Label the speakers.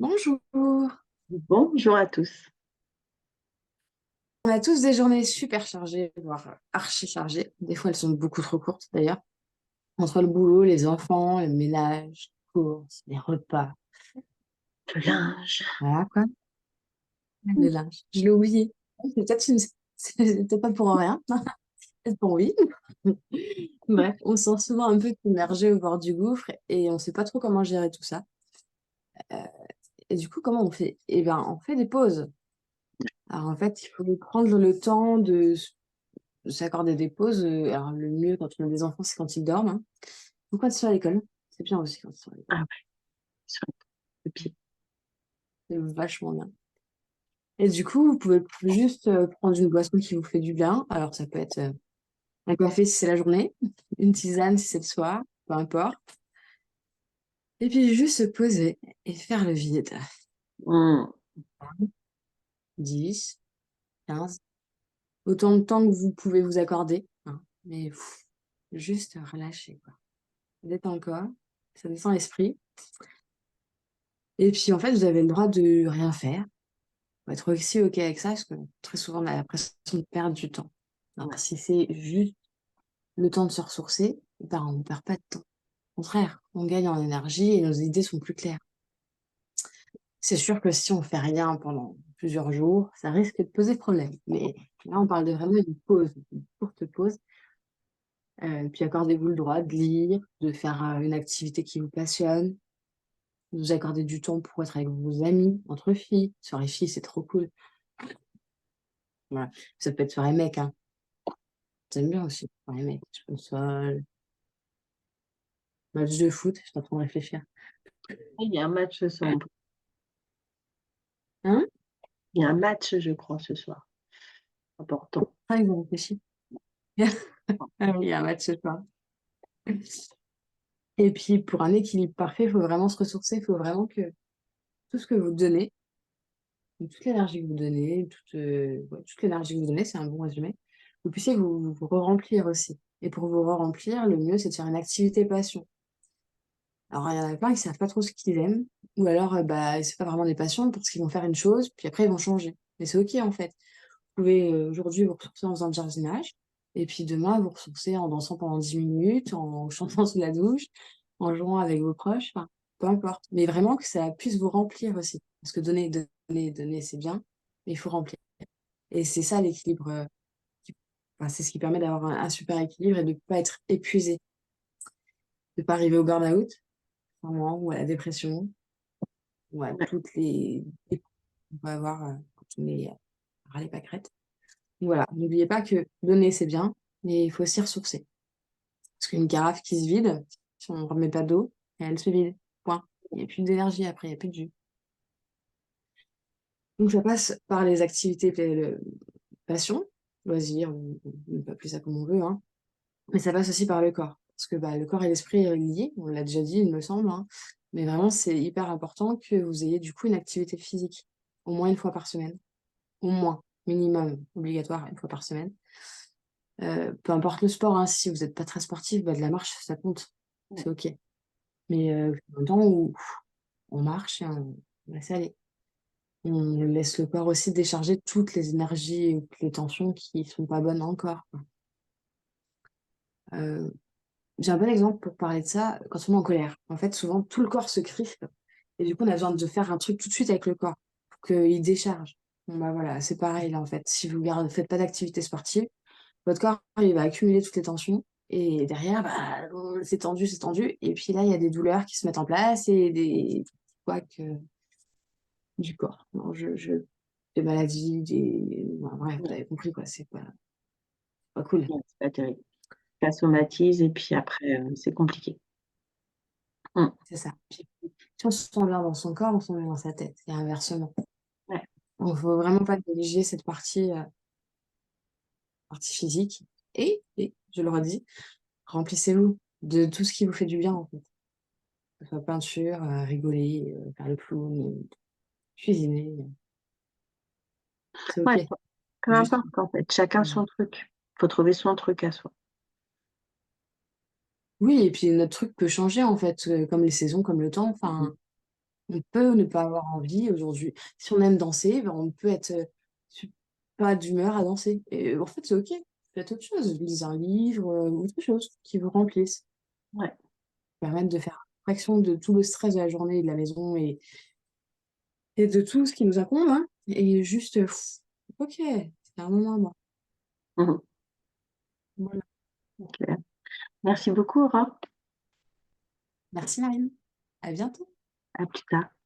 Speaker 1: Bonjour.
Speaker 2: Bonjour à tous.
Speaker 1: On a tous des journées super chargées, voire archi chargées. Des fois, elles sont beaucoup trop courtes d'ailleurs. Entre le boulot, les enfants, le ménage, les courses, les repas.
Speaker 2: Le linge.
Speaker 1: Voilà quoi. Le linge. Je l'ai oublié. C'est peut-être pas pour rien. Peut-être pour oui. Bref, on se sent souvent un peu immergé au bord du gouffre et on sait pas trop comment gérer tout ça. Euh, et du coup, comment on fait? Eh ben, on fait des pauses. Alors en fait, il faut prendre le temps de s'accorder des pauses. Alors le mieux quand on a des enfants, c'est quand ils dorment, hein. Ou quand ils sont à l'école. C'est bien aussi quand ils sont à l'école.
Speaker 2: Ah ouais, sur le pied.
Speaker 1: C'est vachement bien. Et du coup, vous pouvez juste prendre une boisson qui vous fait du bien. Alors ça peut être un café si c'est la journée, une tisane si c'est le soir, peu importe. Et puis juste se poser et faire le vide.
Speaker 2: Mmh.
Speaker 1: 10, 15, autant de temps que vous pouvez vous accorder, hein. Mais juste relâcher, quoi. Ça détend le corps, ça descend l'esprit. Et puis en fait, vous avez le droit de rien faire. Faut être aussi OK avec ça, parce que très souvent, on a l'impression de perdre du temps. Alors
Speaker 2: Ouais.
Speaker 1: que si c'est juste le temps de se ressourcer, ben, on ne perd pas de temps. Au contraire, on gagne en énergie et nos idées sont plus claires. C'est sûr que si on fait rien pendant plusieurs jours, ça risque de poser problème. Mais là, on parle de vraiment une pause, une courte pause. Puis accordez-vous le droit de lire, de faire une activité qui vous passionne, de vous accorder du temps pour être avec vos amis, entre filles. Soirée filles, c'est trop cool. Voilà. Ça peut être soirée mec, hein. J'aime bien aussi soirée mec. Console, match de foot, je suis en train de réfléchir.
Speaker 2: Il y a un match ce soir.
Speaker 1: Hein?
Speaker 2: Il y a un match, je crois, ce soir. Important.
Speaker 1: Ah, ils ont réfléchi. Ah oui, il y a un match ce soir. Et puis, pour un équilibre parfait, il faut vraiment se ressourcer. Il faut vraiment que tout ce que vous donnez, donc toute l'énergie que vous donnez, ouais, toute l'énergie que vous donnez, c'est un bon résumé, vous puissiez vous remplir aussi. Et pour vous remplir, le mieux, c'est de faire une activité passion. Alors, il y en a plein qui savent pas trop ce qu'ils aiment, ou alors, bah, c'est pas vraiment des passions parce qu'ils vont faire une chose, puis après, ils vont changer. Mais c'est OK, en fait. Vous pouvez aujourd'hui vous ressourcer en faisant du jardinage, et puis demain vous ressourcer en dansant pendant 10 minutes, en chantant sous la douche, en jouant avec vos proches, enfin, peu importe. Mais vraiment que ça puisse vous remplir aussi. Parce que donner, donner, donner, c'est bien, mais il faut remplir. Et c'est ça l'équilibre, enfin, c'est ce qui permet d'avoir un super équilibre et de ne pas être épuisé, de ne pas arriver au burn-out, vraiment, ou à la dépression, ou à
Speaker 2: Ouais.
Speaker 1: toutes les qu'on peut avoir quand on est à les pâquerettes. Voilà, n'oubliez pas que donner, c'est bien, mais il faut aussi ressourcer. Parce qu'une carafe qui se vide, si on ne remet pas d'eau, elle se vide. Point. Il n'y a plus d'énergie après, il n'y a plus de jus. Donc ça passe par les activités passion, loisirs, on peut appeler ça comme on veut, hein. Mais ça passe aussi par le corps. Parce que bah, le corps et l'esprit est liés, on l'a déjà dit, il me semble, hein. Mais vraiment, c'est hyper important que vous ayez du coup une activité physique, au moins une fois par semaine. Au moins, minimum, obligatoire, une fois par semaine. Peu importe le sport, hein, si vous n'êtes pas très sportif, bah, de la marche, ça compte. C'est OK. Mais un temps où on marche et on laisse aller. On laisse le corps aussi décharger toutes les énergies et toutes les tensions qui sont pas bonnes encore, quoi. Euh, j'ai un bon exemple pour parler de ça quand on est en colère. En fait, souvent, tout le corps se crispe et du coup, on a besoin de faire un truc tout de suite avec le corps pour qu'il décharge. Bon, bah voilà, c'est pareil là en fait. Si vous ne faites pas d'activité sportive, votre corps, il va accumuler toutes les tensions. Et derrière, bah, c'est tendu. Et puis là, il y a des douleurs qui se mettent en place et des couacs du corps. Non, des maladies, enfin, bref, vous
Speaker 2: Ouais.
Speaker 1: avez compris quoi, c'est pas cool.
Speaker 2: Ouais, c'est pas terrible. Ça somatise et puis après, c'est compliqué. Mmh.
Speaker 1: C'est ça. Puis, si on se sent bien dans son corps, on se sent bien dans sa tête. Et inversement.
Speaker 2: Ouais.
Speaker 1: Donc, il faut vraiment pas négliger cette partie physique. Et, je le redis, remplissez-vous de tout ce qui vous fait du bien, en fait. Que ce soit peinture, rigoler, faire le clown, cuisiner, c'est
Speaker 2: Ouais,
Speaker 1: OK.
Speaker 2: peu
Speaker 1: Juste,
Speaker 2: importe en fait, chacun
Speaker 1: mmh.
Speaker 2: son truc. Faut trouver son truc à soi.
Speaker 1: Oui, et puis notre truc peut changer, en fait, comme les saisons, comme le temps.
Speaker 2: Mmh.
Speaker 1: Enfin, On peut ne pas avoir envie aujourd'hui. Si on aime danser, ben, on peut être pas d'humeur à danser. Et en fait, c'est OK. Faites autre chose. Lisez un livre, autre chose qui vous remplisse.
Speaker 2: Ouais.
Speaker 1: Permettre de faire abstraction de tout le stress de la journée et de la maison et de tout ce qui nous incombe, hein, et juste, OK, c'est un moment à moi.
Speaker 2: Mmh.
Speaker 1: Voilà.
Speaker 2: Clair. Merci beaucoup, Aurore.
Speaker 1: Merci Marine. À bientôt.
Speaker 2: À plus tard.